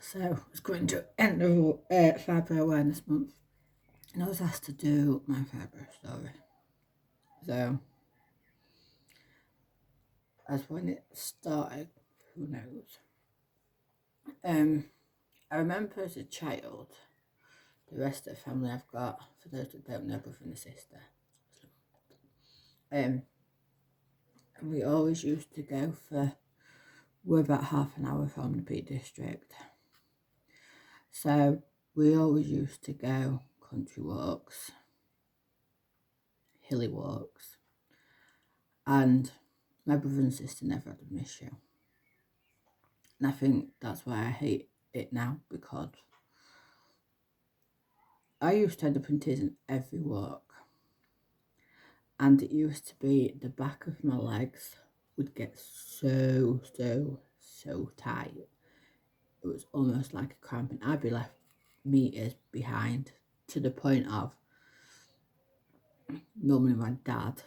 So it's going to end of Fibro Awareness Month, and I was asked to do my Fibro Story. So, as when it started, who knows? I remember as a child, the rest of the family I've got, for those that don't know, brother and a sister. And we always used to go we're about half an hour from the Peak District. So we always used to go country walks, hilly walks, and my brother and sister never had an issue. And I think that's why I hate it now, because I used to end up in tears in every walk. And it used to be the back of my legs would get so tight. It was almost like a cramp, and I'd be left meters behind, to the point of normally my dad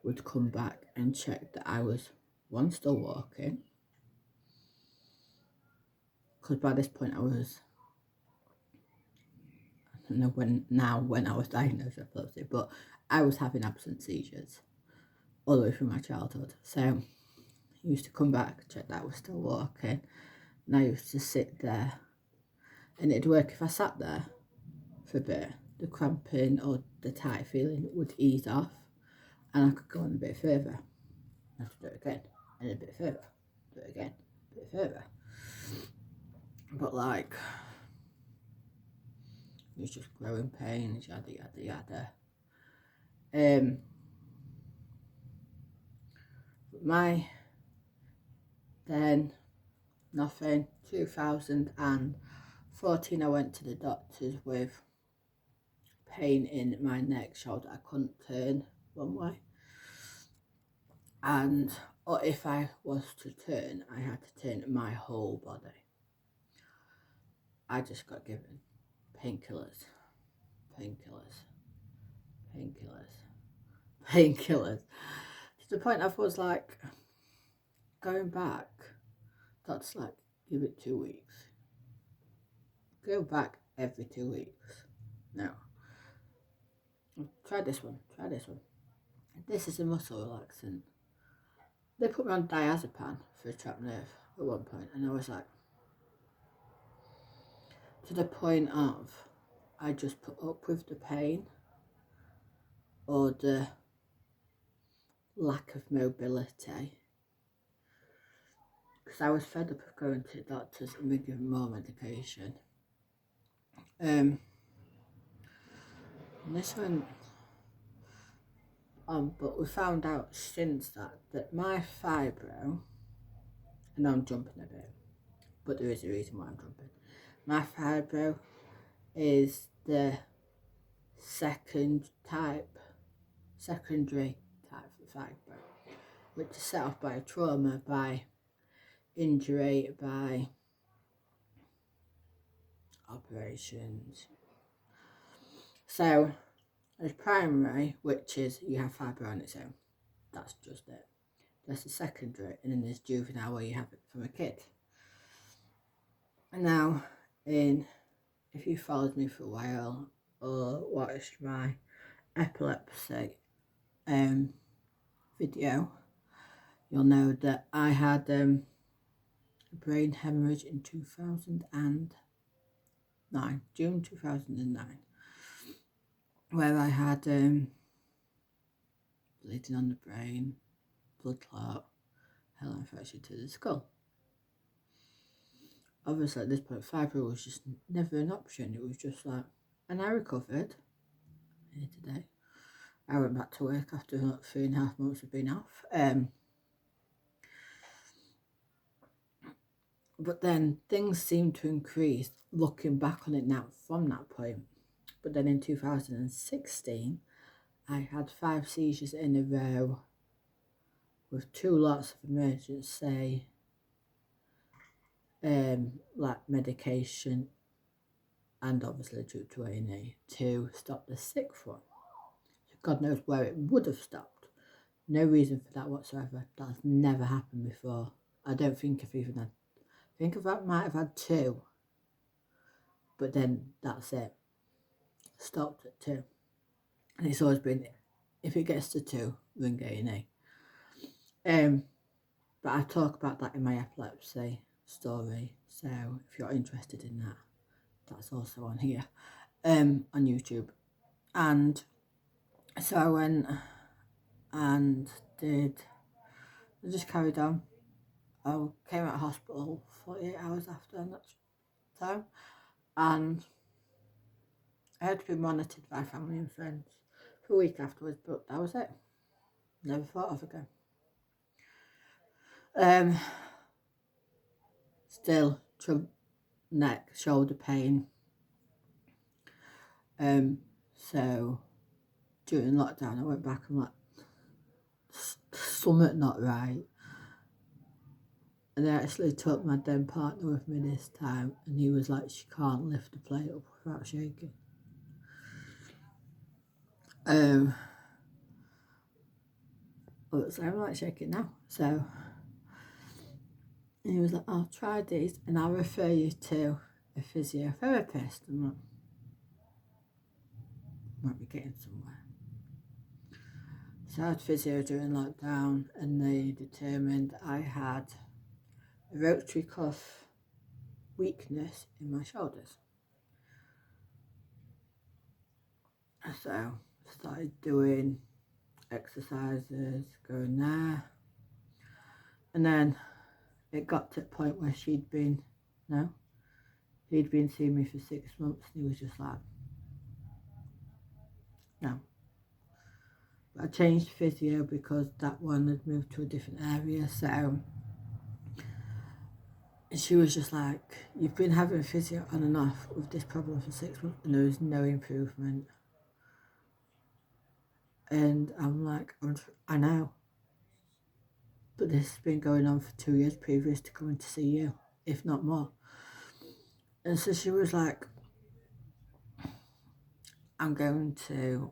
would come back and check that I was, one, still walking, because by this point I was, I don't know when I was diagnosed with epilepsy, but I was having absent seizures all the way through my childhood. So he used to come back, check that I was still walking, and I used to sit there, and it'd work if I sat there for a bit. The cramping or the tight feeling would ease off, and I could go on a bit further. I have to do it again, and a bit further, do it again, a bit further. But like, it was just growing pains, yada yada yada. Then nothing. 2014 I went to the doctors with pain in my neck, shoulder. I couldn't turn one way, and or if I was to turn, I had to turn my whole body. I just got given painkillers to the point I was like, going back, that's like, give it 2 weeks, go back every 2 weeks. No, try this one. This is a muscle relaxant. They put me on diazepam for a trapped nerve at one point, and I was like, to the point of, I just put up with the pain or the lack of mobility, because I was fed up of going to doctors and being given more medication. And this went on, but we found out since that my fibro, and I'm jumping a bit, but there is a reason why I'm jumping. My fibro is the secondary type of fibro, which is set off by a trauma, by injury, by operations. So there's primary, which is you have fibro on its own. That's just it. There's the secondary, and then there's juvenile, where you have it from a kid. And now, if you followed me for a while or watched my epilepsy video, you'll know that I had a brain hemorrhage in 2009, June 2009, where I had bleeding on the brain, blood clot, hell infection to the skull. Obviously at this point fibro was just never an option. It was just like, and I recovered here today. I went back to work after 3.5 months of being off. But then things seemed to increase looking back on it now from that point. But then in 2016, I had 5 seizures in a row with 2 lots of emergency, like medication, and obviously due to A&E to stop the 6th one. God knows where it would have stopped. No reason for that whatsoever. That's never happened before. I don't think I've even had, I think I might have had 2 but then that's it. Stopped at 2. And it's always been, if it gets to 2, ring A&E. But I talk about that in my epilepsy story, so if you're interested in that, that's also on here, on YouTube. And so I went and I just carried on. I came out of hospital 48 hours after that time, and I had to be monitored by family and friends for a week afterwards, but that was it. Never thought of again. Still neck, shoulder pain. So during lockdown I went back and like, something not right. And I actually took my then partner with me this time, and he was like, she can't lift the plate up without shaking. Well, so I'm like shaking now. So he was like, I'll try these and I'll refer you to a physiotherapist. I'm like, might be getting somewhere. So I had physio during lockdown, and they determined I had a rotary cuff weakness in my shoulders. So I started doing exercises, going there. And then it got to the point where he'd been seeing me for 6 months, and he was just like, no. But I changed physio because that one had moved to a different area, so she was just like, you've been having physio on and off with this problem for 6 months and there is no improvement. And I'm like, I know, but this has been going on for 2 years previous to coming to see you, if not more. And so she was like, I'm going to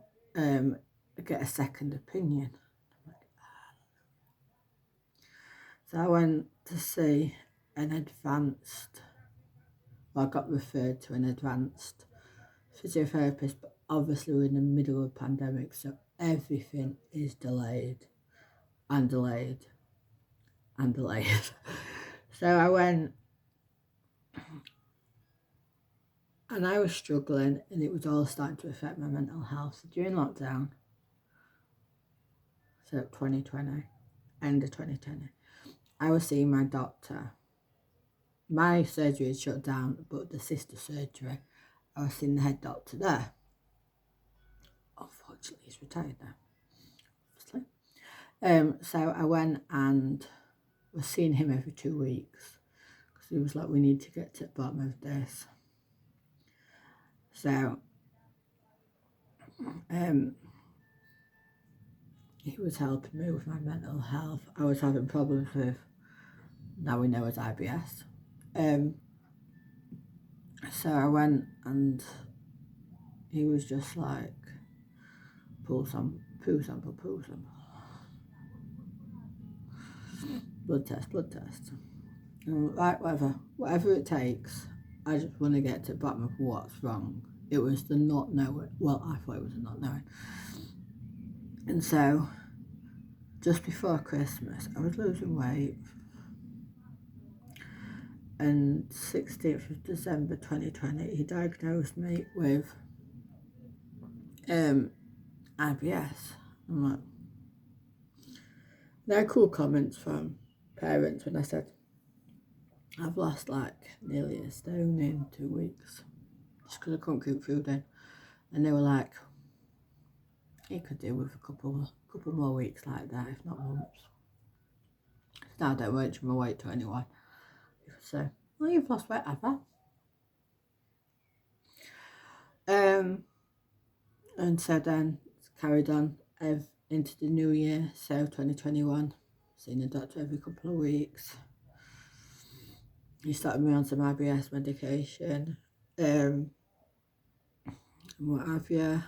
get a second opinion. So I went to see an advanced, well, I got referred to an advanced physiotherapist, but obviously we're in the middle of a pandemic, so everything is delayed and delayed and delayed. So I went, and I was struggling, and it was all starting to affect my mental health. So during lockdown, so 2020, end of 2020, I was seeing my doctor. My surgery had shut down, but the sister surgery, I was seeing the head doctor there. Unfortunately, he's retired now, obviously. So I went and was seeing him every 2 weeks, because he was like, we need to get to the bottom of this. So he was helping me with my mental health. I was having problems with, now we know as IBS. So I went, and he was just like, poo sample, blood test. And like, whatever it takes, I just want to get to the bottom of what's wrong. It was the not knowing. Well, I thought it was the not knowing. And so, just before Christmas, I was losing weight. And 16th of December 2020, he diagnosed me with IBS. I'm like, there are cool comments from parents when I said, I've lost like nearly a stone in 2 weeks, just because I couldn't keep food in. And they were like, you could do with a couple more weeks like that, if not months. Now I don't mention my weight to anyone. You could say, well, you've lost weight, have I? And so then carried on into the new year, so 2021, seeing a doctor every couple of weeks. He started me on some IBS medication, and what have you.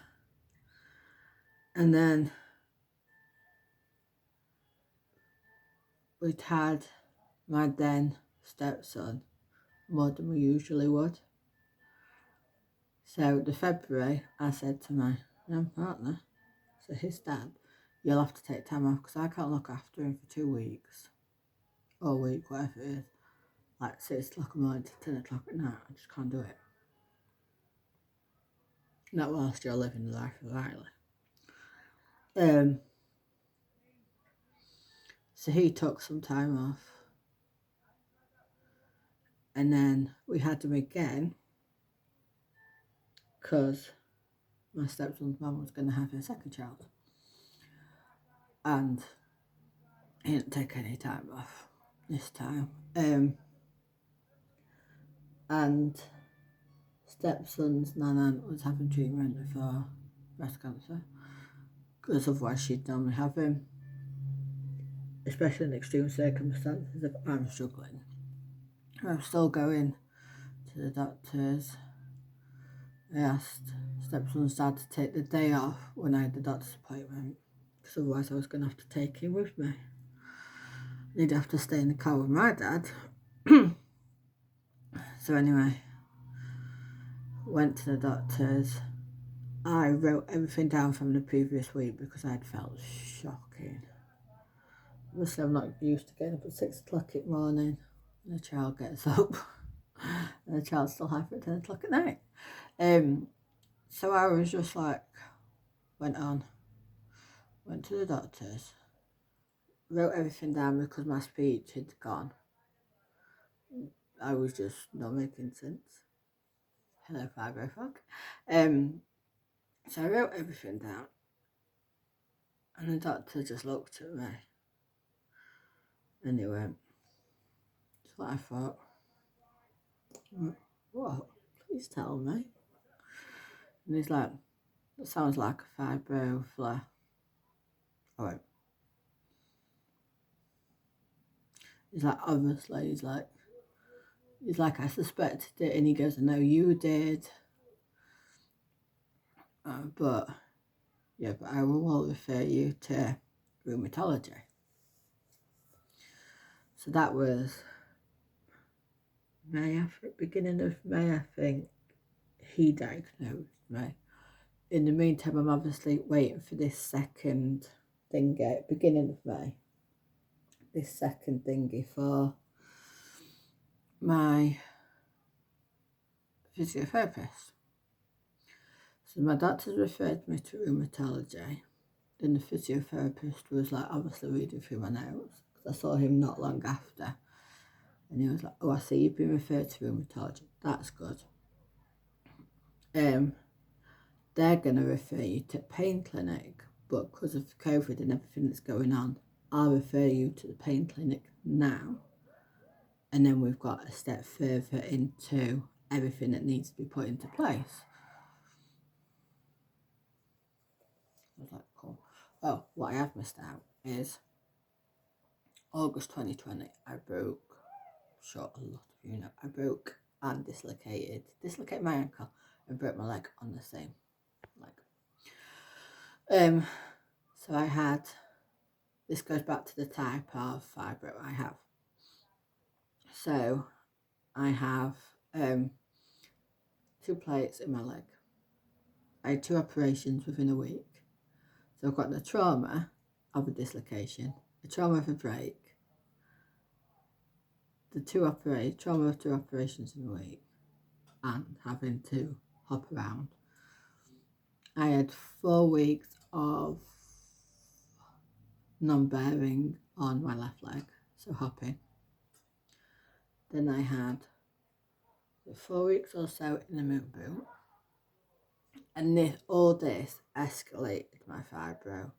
And then we'd had my then stepson more than we usually would. So the February, I said to my young partner, so his dad, you'll have to take time off because I can't look after him for 2 weeks or a week, whatever it is. Like 6 o'clock in the morning to 10 o'clock at night. I just can't do it. Not whilst you're living the life of Riley. So he took some time off. And then we had him again because my stepson's mum was going to have her second child. And he didn't take any time off this time. And stepson's nana was having treatment for breast cancer because otherwise she'd normally have him, especially in extreme circumstances if I'm struggling. I'm still going to the doctors. I asked stepson's dad to take the day off when I had the doctor's appointment because otherwise I was going to have to take him with me. He'd have to stay in the car with my dad. So anyway, went to the doctors. I wrote everything down from the previous week because I'd felt shocking. Obviously I'm not used to getting up at 6 o'clock in the morning and the child gets up and the child's still hyper at 10 o'clock at night. So I was just like, went to the doctors, wrote everything down because my speech had gone. I was just not making sense. Hello, Fibro Fog. So I wrote everything down, and the doctor just looked at me, and he went, "That's what I thought." I went, "What? Please tell me." And he's like, "That sounds like a fibro flare." I went, he's like, "Obviously," he's like, "I suspected it," and he goes, "I know you did. But I will refer you to rheumatology." So that was May, beginning of May, I think, he diagnosed me. In the meantime, I'm obviously waiting for this second thingy, beginning of May, this second thingy for my physiotherapist. So my doctors referred me to rheumatology. Then the physiotherapist was like obviously reading through my notes because I saw him not long after. And he was like, "Oh, I see you've been referred to rheumatology. That's good. They're going to refer you to pain clinic, but because of COVID and everything that's going on, I'll refer you to the pain clinic now. And then we've got a step further into everything that needs to be put into place." I was like, cool. Oh, what I have missed out is August 2020, I broke, shot a lot of you know, I broke and dislocated my ankle and broke my leg on the same leg. So I had, this goes back to the type of fibro I have. So I have 2 plates in my leg. I had 2 operations within a week. So I've got the trauma of a dislocation, the trauma of a break, trauma of 2 operations in a week, and having to hop around. I had 4 weeks of non-bearing on my left leg, so hopping. Then I had 4 weeks or so in a moon boot, and all this escalated my fibro.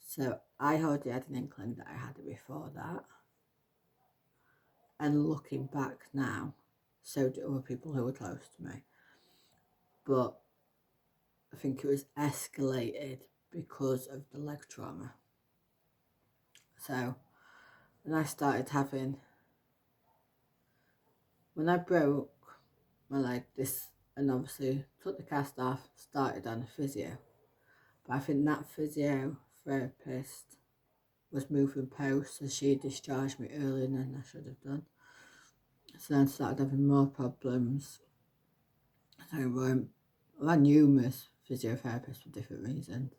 So I already had an inkling that I had it before that, and looking back now, so do other people who were close to me, but I think it was escalated because of the leg trauma. So when I started having, when I broke my leg, and obviously took the cast off, started on a physio. But I think that physiotherapist was moving post, so she discharged me earlier than I should have done. So then I started having more problems. So I've had numerous physiotherapists for different reasons.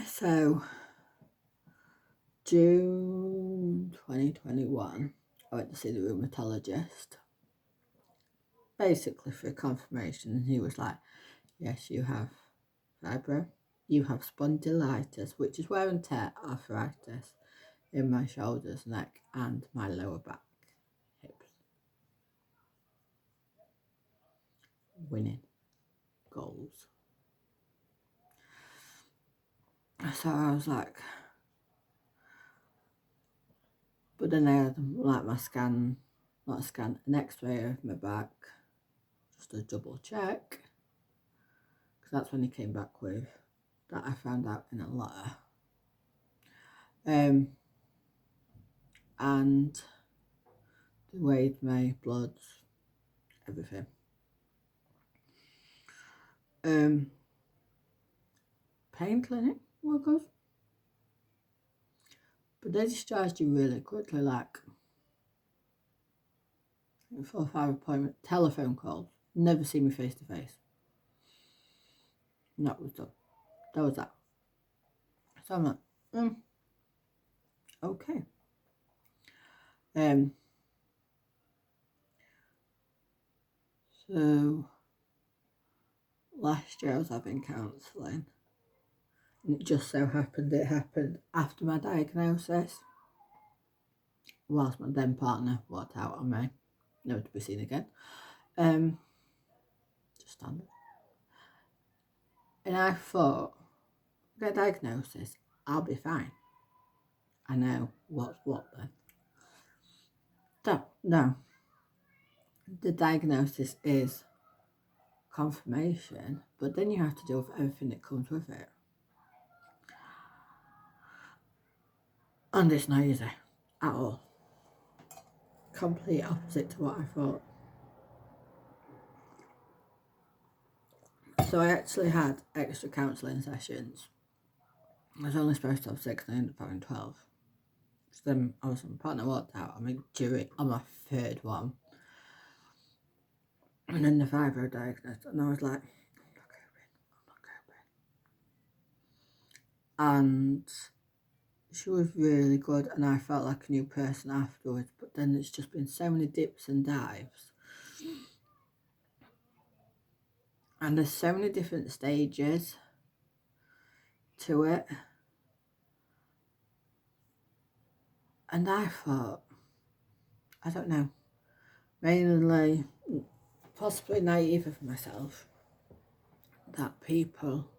So June 2021, I went to see the rheumatologist, basically for confirmation, and he was like, yes, you have fibro, you have spondylitis, which is wear and tear arthritis in my shoulders, neck, and my lower back, hips. Winning goals. So I was like, but then I had like an x-ray of my back, just a double check, because that's when he came back with that I found out in a letter. And they weighed my bloods, everything. Pain clinic workers, but they discharged you really quickly, like 4 or 5 appointment telephone calls. Never see me face to face. And that was done. That was that. So I'm like, okay. So last year I was having counselling, and it just so happened it happened after my diagnosis, whilst my then partner walked out on me, never to be seen again. Just standard. And I thought, get a diagnosis, I'll be fine. I know what's what then. No. The diagnosis is confirmation, but then you have to deal with everything that comes with it. And it's not easy at all. Complete opposite to what I thought. So I actually had extra counselling sessions. I was only supposed to have 6 and I ended up having 12. So then I was my partner walked out. I'm on my 3rd one. And then the fibro diagnosed, and I was like, I'm not coping. And she was really good, and I felt like a new person afterwards. But then it's just been so many dips and dives. And there's so many different stages to it. And I thought, I don't know, mainly, possibly naive of myself, that people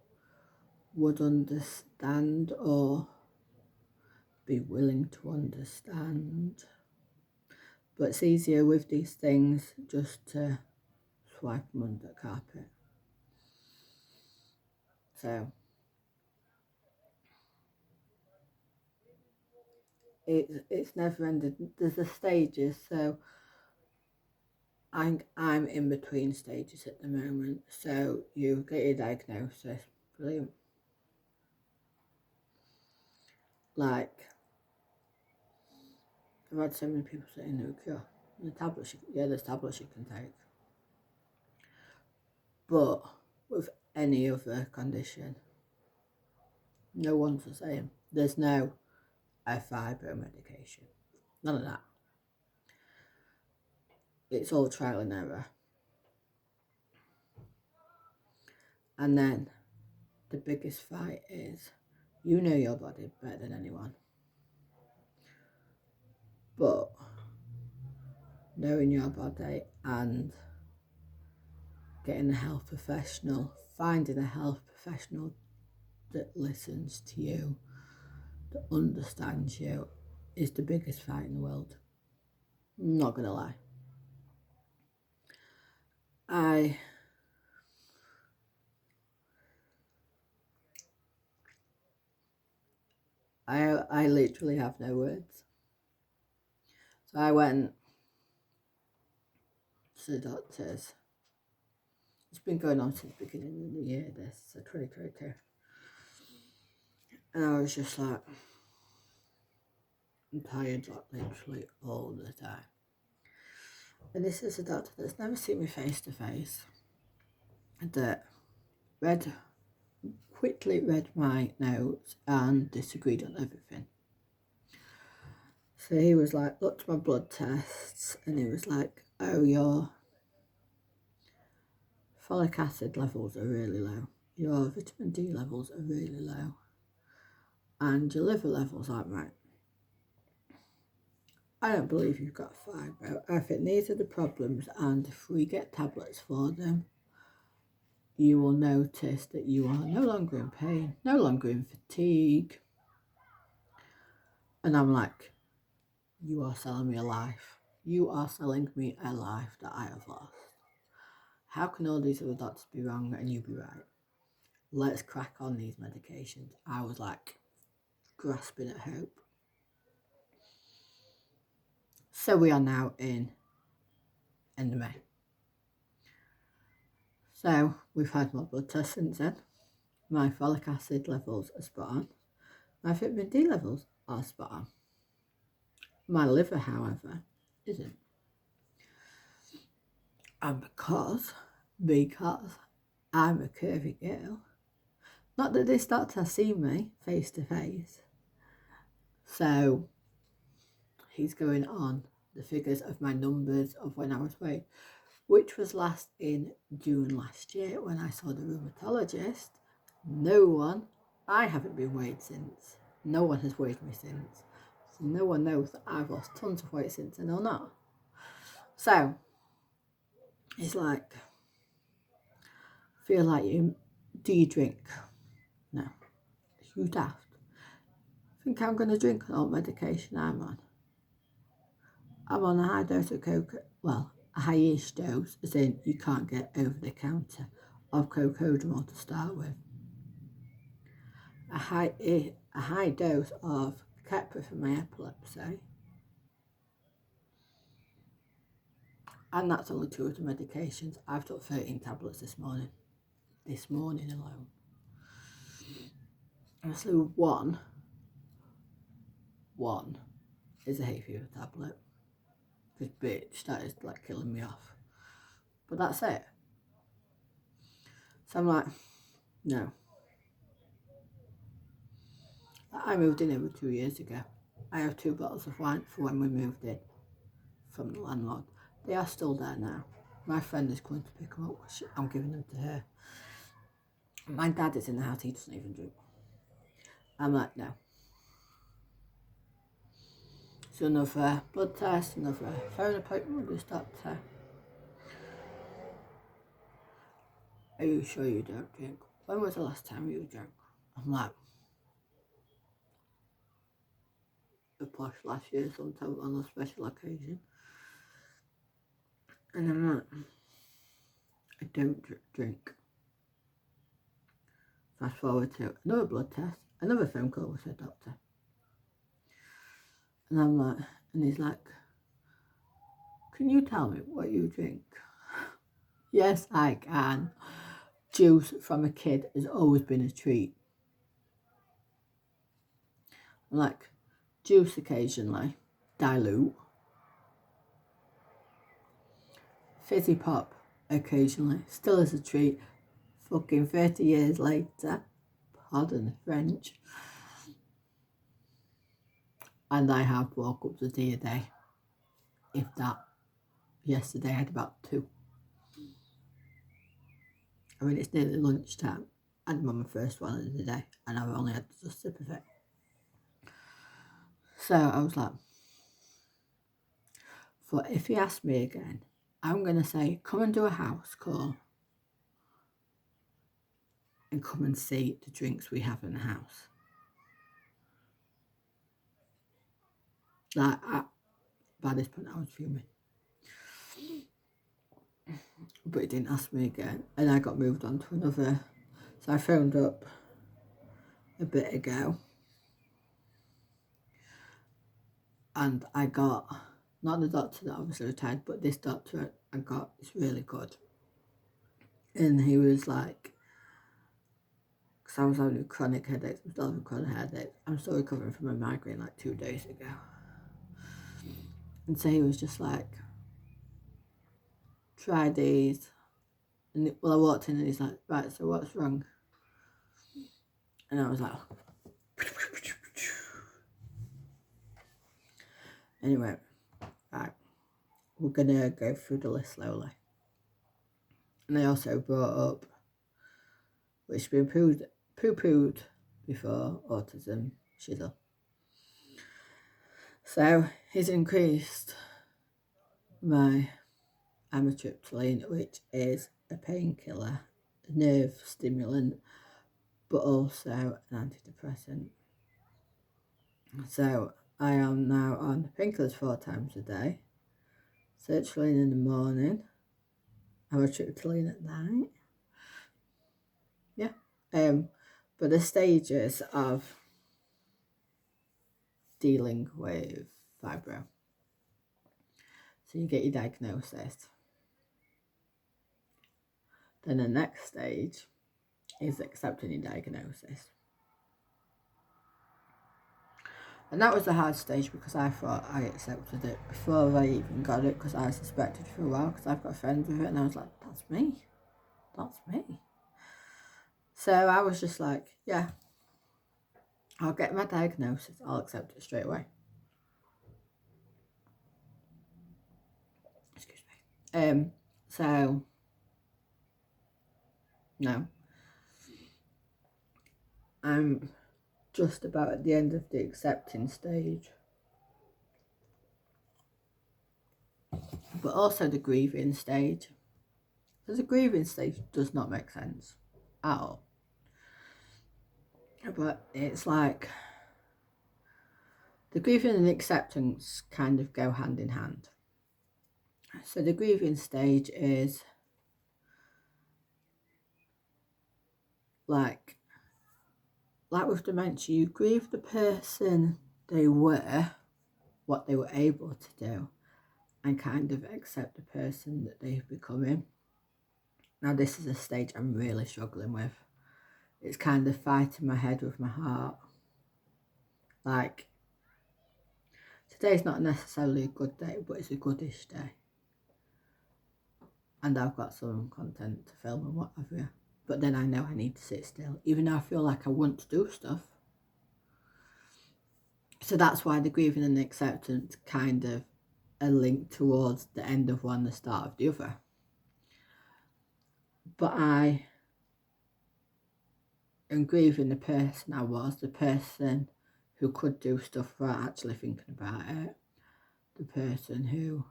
would understand or be willing to understand. But it's easier with these things just to swipe them under the carpet. So it's never ended. There's the stages, so I'm in between stages at the moment. So you get your diagnosis, brilliant. Like, I've had so many people saying no cure. There's tablets you can take. But with any other condition, no one's the same. There's no fibro medication. None of that. It's all trial and error. And then the biggest fight is, you know your body better than anyone. But knowing your body and getting a health professional, finding a health professional that listens to you, that understands you, is the biggest fight in the world. I'm not gonna lie. I literally have no words. So I went to the doctors. It's been going on since the beginning of the year, this, so 2022. And I was just like, I'm tired, like literally all the time. And this is a doctor that's never seen me face to face, that quickly read my notes and disagreed on everything. So he was like, looked at my blood tests, and he was like, oh, your folic acid levels are really low, your vitamin D levels are really low, and your liver levels aren't right. I don't believe you've got fibro. I think these are the problems, and if we get tablets for them, you will notice that you are no longer in pain, no longer in fatigue. And I'm like, you are selling me a life. You are selling me a life that I have lost. How can all these other doctors be wrong and you be right? Let's crack on these medications. I was like grasping at hope. So we are now in end of May. So we've had my blood tests since then. My folic acid levels are spot on. My vitamin D levels are spot on. My liver, however, isn't. And because I'm a curvy girl, not that this doctor has seen me face to face, so he's going on the figures of my numbers of when I was weighed, which was last in June last year when I saw the rheumatologist. I haven't been weighed since. No one has weighed me since. So no one knows that I've lost tons of weight since then or not. So it's like, feel like do you drink? No. You daft. Think I'm going to drink an old medication I'm on? I'm on a high dose of a high-ish dose, as in you can't get over the counter, of cocodamol to start with. A high dose of Keppra for my epilepsy. And that's only 2 of the medications. I've took 13 tablets this morning. This morning alone. Obviously one is a hay fever tablet. Because bitch, that is like killing me off. But that's it. So I'm like, no. I moved in over 2 years ago. I have 2 bottles of wine for when we moved in from the landlord. They are still there now. My friend is going to pick them up. I'm giving them to her. My dad is in the house. He doesn't even drink. I'm like, no. So another blood test, another phone appointment with this doctor. Are you sure you don't drink? When was the last time you drank? I'm like, a posh last year sometime on a special occasion. And I'm like, I don't drink. Fast forward to another blood test, another phone call with the doctor. And I'm like, and he's like, can you tell me what you drink? Yes, I can. Juice from a kid has always been a treat. I'm like, juice occasionally, dilute. Fizzy pop occasionally, still as a treat. Fucking 30 years later, pardon the French. And I have 4 cups of tea a day, if that. Yesterday I had about 2. I mean, it's nearly lunchtime. I'm on my first one of the day, and I've only had just a sip of it. So I was like, if he asks me again, I'm going to say, come and do a house call and come and see the drinks we have in the house. Like, by this point, I was fuming. But he didn't ask me again, and I got moved on to another. So I phoned up a bit ago, and I got, not the doctor that obviously retired, but this doctor I got is really good. And he was like, because I was having chronic headaches, I'm still having chronic headaches. I'm still recovering from a migraine like 2 days ago. And so he was just like, try these. And I walked in and he's like, right, so what's wrong? And I was like, anyway, right, we're gonna go through the list slowly. And I also brought up, which has been poo-pooed before, autism, shizzle. So he's increased my amitriptyline, which is a painkiller, a nerve stimulant, but also an antidepressant. So I am now on painkillers 4 times a day, sertraline in the morning, amitriptyline at night. Yeah. But the stages of dealing with fibro. So you get your diagnosis. Then the next stage is accepting your diagnosis. And that was the hard stage because I thought I accepted it before I even got it, because I suspected for a while, because I've got friends with it, and I was like, that's me. That's me. So I was just like, yeah, I'll get my diagnosis, I'll accept it straight away. Excuse me. So, no. I'm just about at the end of the accepting stage. But also the grieving stage. Because the grieving stage does not make sense at all. But it's like the grieving and the acceptance kind of go hand in hand. So the grieving stage is like with dementia, you grieve the person they were, what they were able to do, and kind of accept the person that they've becoming. Now this is a stage I'm really struggling with. It's kind of fighting my head with my heart. Like, today's not necessarily a good day, but it's a goodish day. And I've got some content to film and what have you. But then I know I need to sit still, even though I feel like I want to do stuff. So that's why the grieving and the acceptance kind of are linked towards the end of one, the start of the other. But I am grieving the person I was, the person who could do stuff without actually thinking about it, the person who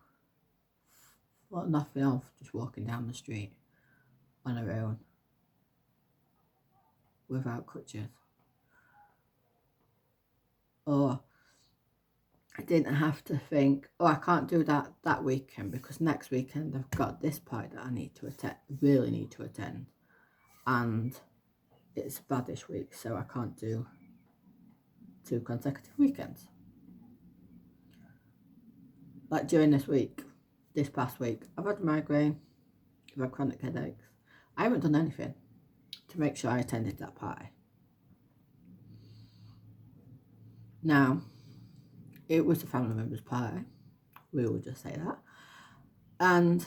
thought nothing of just walking down the street on her own without crutches. Or I didn't have to think, oh, I can't do that weekend because next weekend I've got this party that I need to attend, really need to attend. And it's a baddish week, so I can't do 2 consecutive weekends. Like during this past week, I've had a migraine, I've had chronic headaches. I haven't done anything to make sure I attended that party. Now, it was a family member's party, we will just say that. And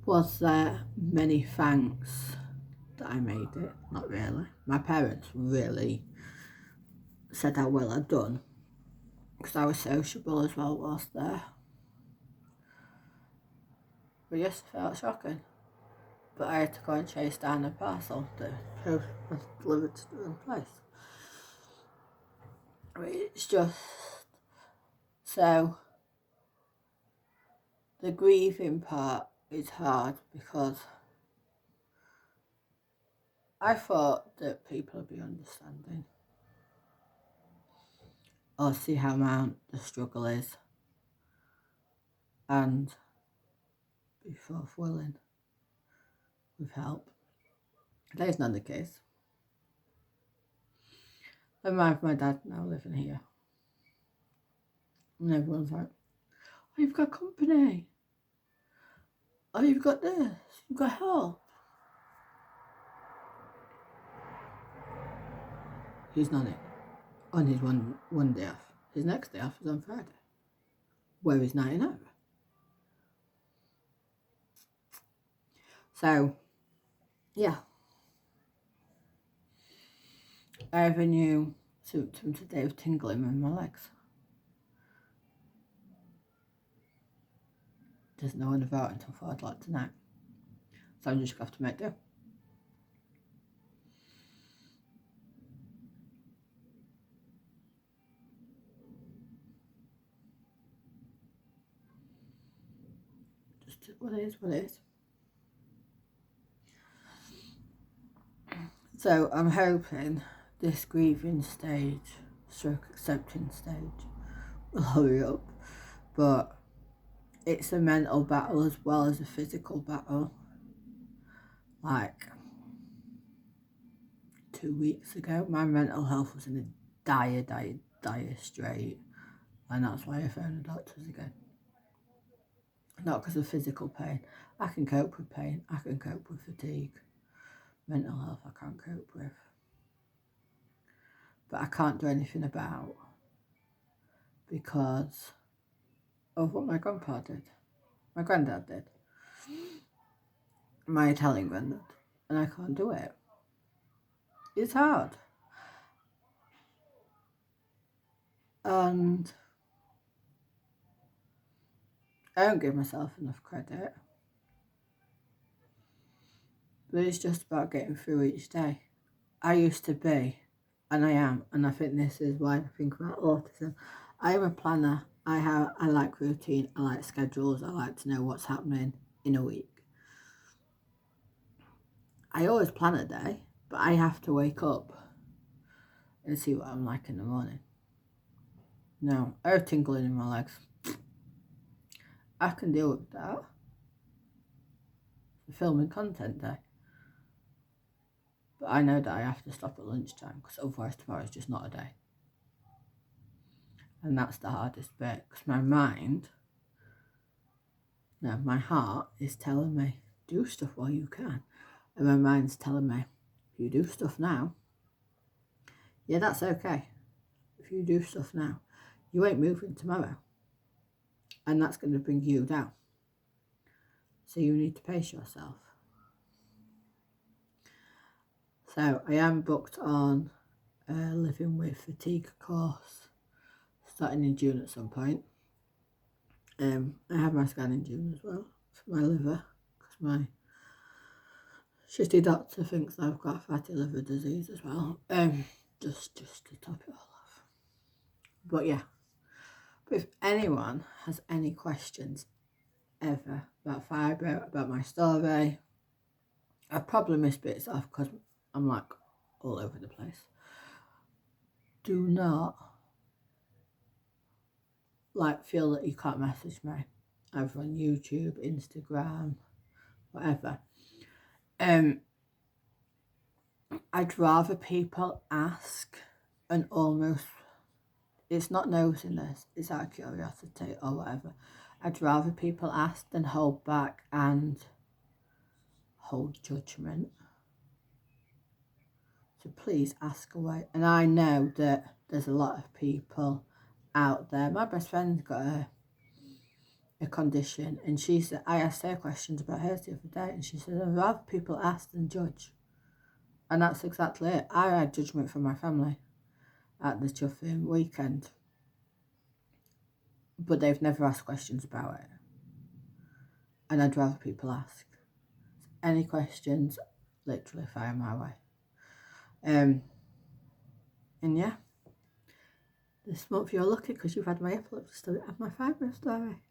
was there many thanks that I made it? Not really. My parents really said how well I'd done because I was sociable as well whilst there. But yes, I felt shocking. But I had to go and chase down a parcel that was delivered to the wrong place. It's just so the grieving part is hard because I thought that people would be understanding or see how amount the struggle is and be forthwilling with help. That is not the case. Never mind my dad now living here. And everyone's like, oh, you've got company. Oh, you've got this. You've got help. He's not it. On his one day off. His next day off is on Friday. where he's 99. So, yeah. I have a new symptom today of tingling in my legs. Doesn't know anything about it until 4 o'clock tonight. So I'm just going to have to make do. Just what it is, what it is. So I'm hoping this grieving stage, stroke accepting stage, will hurry up. But it's a mental battle as well as a physical battle. Like 2 weeks ago, my mental health was in a dire strait. And that's why I phoned the doctors again. Not because of physical pain. I can cope with pain. I can cope with fatigue. Mental health I can't cope with. But I can't do anything about because of what my grandpa did. My granddad did. My Italian granddad. And I can't do it. It's hard. And I don't give myself enough credit. But it's just about getting through each day. I used to be, and I am, and I think this is why I think about autism. I am a planner. I like routine. I like schedules. I like to know what's happening in a week. I always plan a day, but I have to wake up and see what I'm like in the morning. No, I have tingling in my legs. I can deal with that. For filming content day. But I know that I have to stop at lunchtime because otherwise tomorrow is just not a day. And that's the hardest bit because my heart is telling me, do stuff while you can. And my mind's telling me, if you do stuff now, yeah, that's okay. If you do stuff now, you ain't moving tomorrow. And that's going to bring you down. So you need to pace yourself. So I am booked on a living with fatigue course starting in June at some point. I have my scan in June as well for my liver because my shitty doctor thinks I've got fatty liver disease as well. Just to top it all off. But yeah, but if anyone has any questions ever about fibro, about my story, I probably miss bits off because I'm like all over the place. Do not feel that you can't message me either on YouTube, Instagram, whatever. I'd rather people ask and almost, it's not nosiness, it's out of curiosity or whatever. I'd rather people ask than hold back and hold judgment. So please ask away. And I know that there's a lot of people out there. My best friend's got a condition, and she said, I asked her questions about hers the other day, and she said, I'd rather people ask than judge. And that's exactly it. I had judgment from my family at the chuffing weekend, but they've never asked questions about it. And I'd rather people ask. Any questions, literally fire my way. And yeah, this month you're lucky because you've had my epilepsy story and my fibro story.